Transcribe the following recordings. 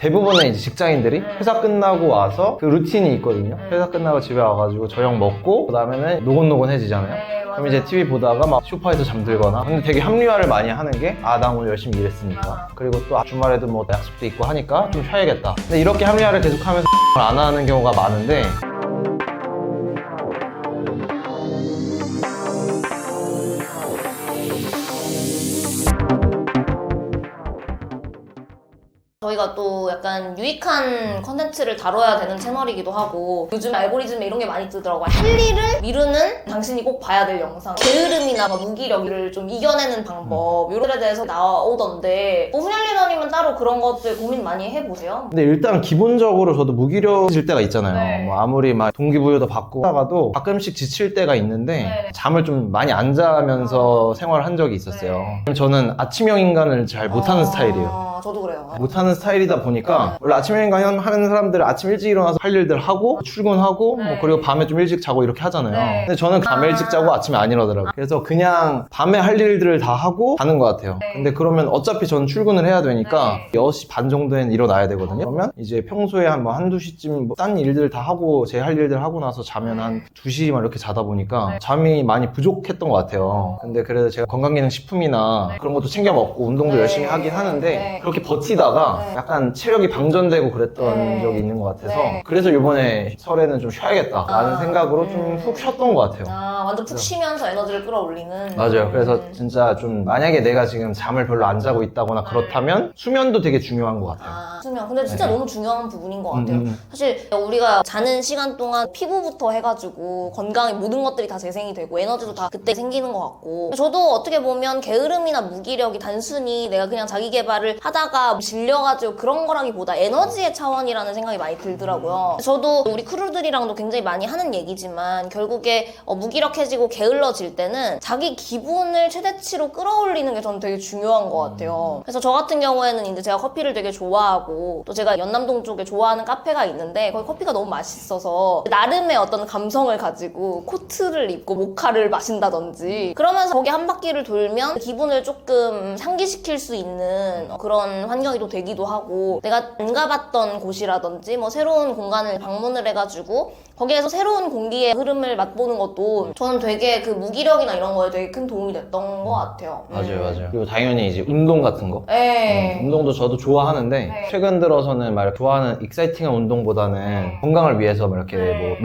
대부분의 이제 직장인들이 회사 끝나고 와서 그 루틴이 있거든요. 회사 끝나고 집에 와가지고 저녁 먹고 그 다음에는 노곤노곤해지잖아요. 그럼 이제 TV 보다가 막 소파에서 잠들거나. 근데 되게 합리화를 많이 하는 게 나 오늘 열심히 일했으니까, 그리고 또 주말에도 뭐 약속도 있고 하니까 좀 쉬어야겠다. 근데 이렇게 합리화를 계속하면서 안 하는 경우가 많은데, 저희가 또 약간 유익한 컨텐츠를 다뤄야 되는 채널이기도 하고, 요즘 알고리즘에 이런 게 많이 뜨더라고요. 할 일을 미루는 당신이 꼭 봐야 될 영상, 게으름이나 무기력을 좀 이겨내는 방법, 이런 것에 대해서 나오던데, 훈현 리더님은 따로 그런 것들 고민 많이 해보세요? 근데 일단 기본적으로 저도 무기력해질 때가 있잖아요. 네. 뭐 아무리 막 동기부여도 받고 하다가도 가끔씩 지칠 때가 있는데, 네. 잠을 좀 많이 안 자면서 생활을 한 적이 있었어요. 네. 저는 아침형 인간을 잘 못하는 스타일이에요. 저도 그래요. 못하는 스타일이다 보니까 원래 아침형 인간 하는 사람들은 아침 일찍 일어나서 할 일들 하고 출근하고 뭐 그리고 밤에 좀 일찍 자고 이렇게 하잖아요. 네. 근데 저는 밤에 일찍 자고 아침에 안 일어나더라고요. 그래서 그냥 밤에 할 일들을 다 하고 가는 것 같아요. 근데 그러면 어차피 저는 출근을 해야 되니까 6시 반 정도에는 일어나야 되거든요. 그러면 이제 평소에 한 2시쯤 뭐 딴 일들 다 하고 제 할 일들 하고 나서 자면 한 2시 막 이렇게 자다 보니까 잠이 많이 부족했던 것 같아요. 근데 그래서 제가 건강기능식품이나 그런 것도 챙겨 먹고 운동도 열심히 하긴 하는데 그렇게 버티다가 약간 체력이 방전되고 그랬던 적이 있는 것 같아서 그래서 이번에 설에는 좀 쉬어야겠다라는 생각으로 좀 푹 쉬었던 것 같아요. 완전 푹 쉬면서 에너지를 끌어올리는. 맞아요. 그래서 진짜 좀 만약에 내가 지금 잠을 별로 안 자고 있다거나 그렇다면 수면도 되게 중요한 것 같아요. 수면. 근데 진짜 네. 너무 중요한 부분인 것 같아요. 사실 우리가 자는 시간 동안 피부부터 해가지고 건강의 모든 것들이 다 재생이 되고 에너지도 다 그때 생기는 것 같고, 저도 어떻게 보면 게으름이나 무기력이 단순히 내가 그냥 자기 개발을 하다가 질려가지고 그런 거라기보다 에너지의 차원이라는 생각이 많이 들더라고요. 저도 우리 크루들이랑도 굉장히 많이 하는 얘기지만 결국에 무기력해지고 게을러질 때는 자기 기분을 최대치로 끌어올리는 게 저는 되게 중요한 것 같아요. 그래서 저 같은 경우에는 이제 제가 커피를 되게 좋아하고 또 제가 연남동 쪽에 좋아하는 카페가 있는데 거기 커피가 너무 맛있어서 나름의 어떤 감성을 가지고 코트를 입고 모카를 마신다든지 그러면서 거기 한 바퀴를 돌면 기분을 조금 상기시킬 수 있는 그런 환경이 또 되기도 하고, 내가 안 가봤던 곳이라든지 뭐 새로운 공간을 방문을 해가지고 거기에서 새로운 공기의 흐름을 맛보는 것도 저는 되게 그 무기력이나 이런 거에 되게 큰 도움이 됐던 것 같아요. 맞아요. 그리고 당연히 이제 운동 같은 거. 네. 운동도 저도 좋아하는데 최근 들어서는 막 좋아하는 익사이팅한 운동보다는 건강을 위해서 막 이렇게 뭐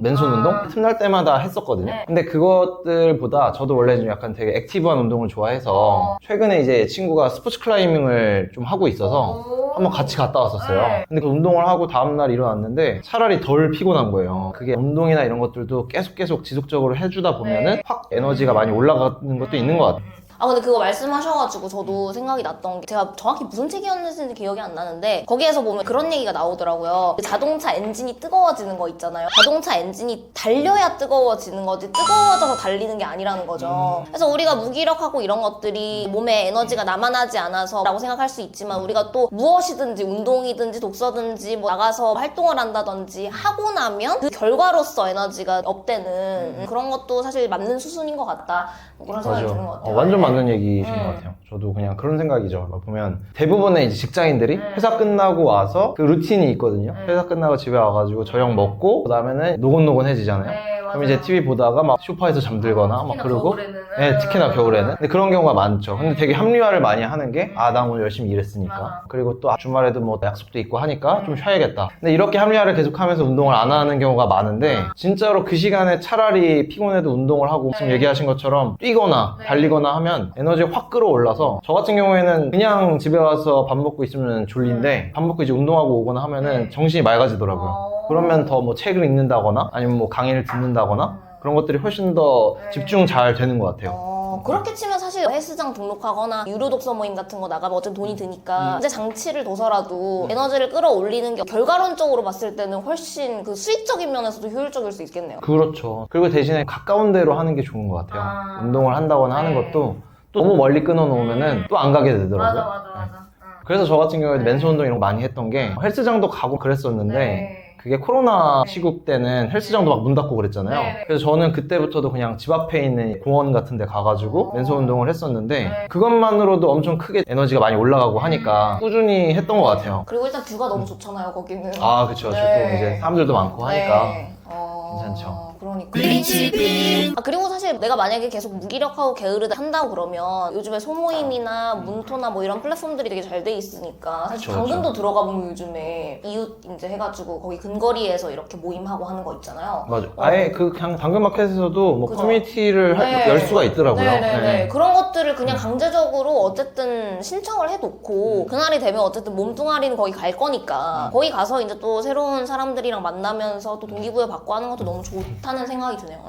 맨손 운동? 틈날 때마다 했었거든요. 근데 그것들보다 저도 원래 좀 약간 되게 액티브한 운동을 좋아해서 최근에 이제 친구가 스포츠 클라이밍을 좀 하고 있어서 한번 같이 갔다 왔었어요. 근데 그 운동을 하고 다음날 일어났는데 차라리 덜 피곤한 거예요. 그게 운동이나 이런 것들도 계속 지속적으로 해주다 보면은 확 에너지가 많이 올라가는 것도 있는 것 같아요. 근데 그거 말씀하셔가지고 저도 생각이 났던 게, 제가 정확히 무슨 책이었는지 기억이 안 나는데 거기에서 보면 그런 얘기가 나오더라고요. 자동차 엔진이 뜨거워지는 거 있잖아요. 자동차 엔진이 달려야 뜨거워지는 거지 뜨거워져서 달리는 게 아니라는 거죠. 그래서 우리가 무기력하고 이런 것들이 몸에 에너지가 남아나지 않아서 라고 생각할 수 있지만, 우리가 또 무엇이든지 운동이든지 독서든지 뭐 나가서 활동을 한다든지 하고 나면 그 결과로서 에너지가 업되는 그런 것도 사실 맞는 수순인 것 같다, 뭐 그런 생각이 드는 것 같아요. 완전 맞는 얘기이신 것 같아요. 저도 그냥 그런 생각이죠. 보면 대부분의 이제 직장인들이 회사 끝나고 와서 그 루틴이 있거든요. 회사 끝나고 집에 와가지고 저녁 먹고 그 다음에는 노곤노곤해지잖아요. 그럼 이제 TV 보다가 막 소파에서 잠들거나 막 그러고, 특히나 겨울에는. 근데 그런 경우가 많죠. 근데 되게 합리화를 많이 하는 게 나 오늘 열심히 일했으니까, 그리고 또 주말에도 뭐 약속도 있고 하니까 좀 쉬어야겠다. 근데 이렇게 합리화를 계속하면서 운동을 안 하는 경우가 많은데, 진짜로 그 시간에 차라리 피곤해도 운동을 하고 지금 얘기하신 것처럼 뛰거나 달리거나 하면 에너지가 확 끌어올라서, 저 같은 경우에는 그냥 집에 와서 밥 먹고 있으면 졸린데 밥 먹고 이제 운동하고 오거나 하면은 정신이 맑아지더라고요. 그러면 더 뭐 책을 읽는다거나 아니면 뭐 강의를 듣는다거나 그런 것들이 훨씬 더 집중 잘 되는 것 같아요. 그렇게 치면 사실 헬스장 등록하거나 유료 독서 모임 같은 거 나가면 어쨌든 돈이 드니까 이제 장치를 둬서라도 에너지를 끌어올리는 게 결과론적으로 봤을 때는 훨씬 그 수익적인 면에서도 효율적일 수 있겠네요. 그렇죠. 그리고 대신에 가까운 데로 하는 게 좋은 것 같아요. 운동을 한다거나 하는 것도 또 너무 멀리 끊어놓으면은 또 안 가게 되더라고요. 그래서 저 같은 경우에 맨손 운동 이런 거 많이 했던 게, 헬스장도 가고 그랬었는데 그게 코로나 시국 때는 헬스장도 막 문 닫고 그랬잖아요. 네네. 그래서 저는 그때부터도 그냥 집 앞에 있는 공원 같은 데 가가지고 맨손 운동을 했었는데 그것만으로도 엄청 크게 에너지가 많이 올라가고 하니까 꾸준히 했던 것 같아요. 그리고 일단 뷰가 너무 좋잖아요, 거기는. 아, 그쵸. 네. 또 이제 사람들도 많고 하니까. 네. 괜찮죠. 그러니까. 그리고 사실 내가 만약에 계속 무기력하고 게으르다 한다고 그러면 요즘에 소모임이나 문토나 뭐 이런 플랫폼들이 되게 잘 돼 있으니까 사실 그쵸, 당근도 그쵸. 들어가 보면 요즘에 이웃 이제 해가지고 거기 근거리에서 이렇게 모임하고 하는 거 있잖아요. 맞아. 아예 그냥 당근마켓에서도 뭐 그죠. 커뮤니티를 네. 열 수가 있더라고요. 네네네. 네. 그런 것들을 그냥 강제적으로 어쨌든 신청을 해놓고 그날이 되면 어쨌든 몸뚱아리는 거기 갈 거니까 거기 가서 이제 또 새로운 사람들이랑 만나면서 또 동기부여 받고 하는 것도 너무 좋다는 생각이 드네요.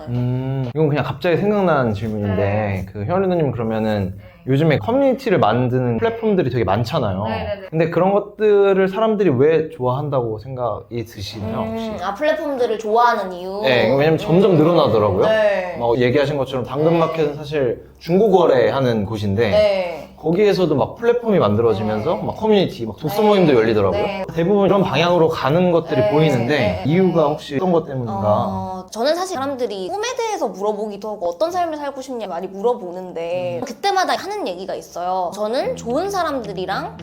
이건 그냥 갑자기 생각난 질문인데 그 현우님 그러면은 요즘에 커뮤니티를 만드는 플랫폼들이 되게 많잖아요. 네네네. 근데 그런 것들을 사람들이 왜 좋아한다고 생각이 드시나요, 혹시? 플랫폼들을 좋아하는 이유. 네, 왜냐면 점점 늘어나더라고요. 네. 뭐 얘기하신 것처럼 당근마켓은 사실 중고거래하는 곳인데 네. 거기에서도 막 플랫폼이 만들어지면서 막 커뮤니티, 막 독서 모임도 열리더라고요. 네. 대부분 이런 방향으로 가는 것들이 네. 보이는데 네. 이유가 혹시 어떤 것 때문인가? 저는 사실 사람들이 꿈에 대해서 물어보기도 하고 어떤 삶을 살고 싶냐 많이 물어보는데 그때마다 하는 얘기가 있어요. 저는 좋은 사람들이랑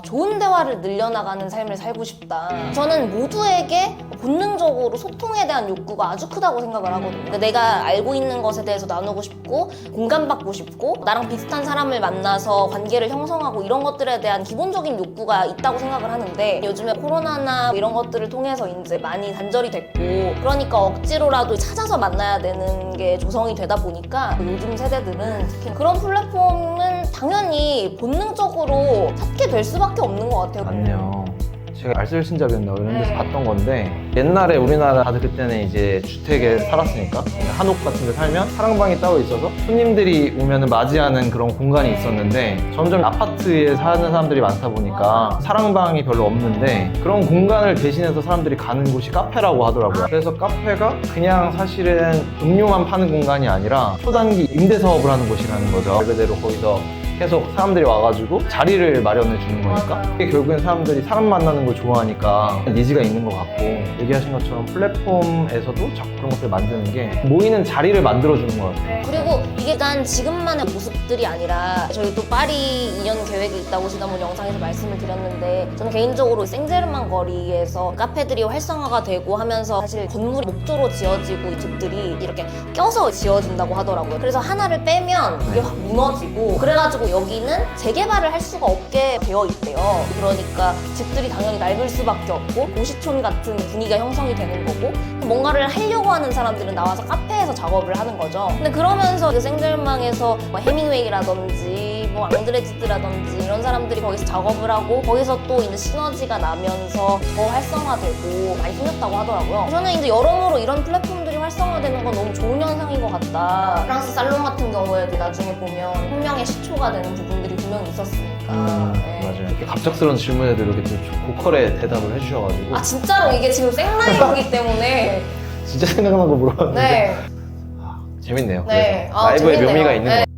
좋은 대화를 늘려나가는 삶을 살고 싶다. 저는 모두에게 본능적으로 소통에 대한 욕구가 아주 크다고 생각을 하거든요. 그러니까 내가 알고 있는 것에 대해서 나누고 싶고 공감받고 싶고 나랑 비슷한 사람을 만나서 관계를 형성하고 이런 것들에 대한 기본적인 욕구가 있다고 생각을 하는데 요즘에 코로나나 이런 것들을 통해서 이제 많이 단절이 됐고 그러니까 억지로라도 찾아서 만나야 되는 게 조성이 되다 보니까 요즘 세대들은 특히 그런 플랫폼은 당연히 본능적으로 찾게 될 수밖에 없는 것 같아요. 맞네요. 제가 알쓸신잡이었나 이런 데서 봤던 건데 옛날에 우리나라 다들 그때는 이제 주택에 살았으니까 한옥 같은 데 살면 사랑방이 따로 있어서 손님들이 오면은 맞이하는 그런 공간이 있었는데 점점 아파트에 사는 사람들이 많다 보니까 사랑방이 별로 없는데 그런 공간을 대신해서 사람들이 가는 곳이 카페라고 하더라고요. 그래서 카페가 그냥 사실은 음료만 파는 공간이 아니라 초단기 임대 사업을 하는 곳이라는 거죠. 말 그대로 거기서 계속 사람들이 와가지고 자리를 마련해 주는 거니까 그게 결국엔 사람들이 사람 만나는 걸 좋아하니까 니즈가 있는 것 같고 얘기하신 것처럼 플랫폼에서도 자꾸 그런 것들을 만드는 게 모이는 자리를 만들어 주는 것 같아요. 그리고 이게 단 지금만의 모습들이 아니라 저희 또 파리 2년 계획이 있다고 지난번 영상에서 말씀을 드렸는데 저는 개인적으로 생제르만 거리에서 카페들이 활성화가 되고 하면서 사실 건물이 목조로 지어지고 이 집들이 이렇게 껴서 지어진다고 하더라고요. 그래서 하나를 빼면 그게 확 무너지고 그래가지고 여기는 재개발을 할 수가 없게 되어 있대요. 그러니까 집들이 당연히 낡을 수밖에 없고 도시촌 같은 분위기가 형성이 되는 거고 뭔가를 하려고 하는 사람들은 나와서 카페에서 작업을 하는 거죠. 근데 그러면서 그 생젤망에서 뭐 해밍웨이라든지 뭐 앙드레지드라든지 이런 사람들이 거기서 작업을 하고 거기서 또 이제 시너지가 나면서 더 활성화되고 많이 생겼다고 하더라고요. 저는 이제 여러모로 이런 플랫폼들이 활성화되는 건 너무 좋은 현상인 것 같다. 프랑스 살롱 같은 경우에도 나중에 보면 혁명의 시초가 되는 부분들이 분명히 있었으니까. 네. 맞아요. 이렇게 갑작스러운 질문에도 이렇게 또 고퀄의 대답을 해주셔가지고 아 진짜로 이게 지금 생라이브이기 때문에 진짜 생각난 거 물어봤는데 네. 재밌네요. 네. 그래서 라이브의 재밌네요. 묘미가 있는 네. 것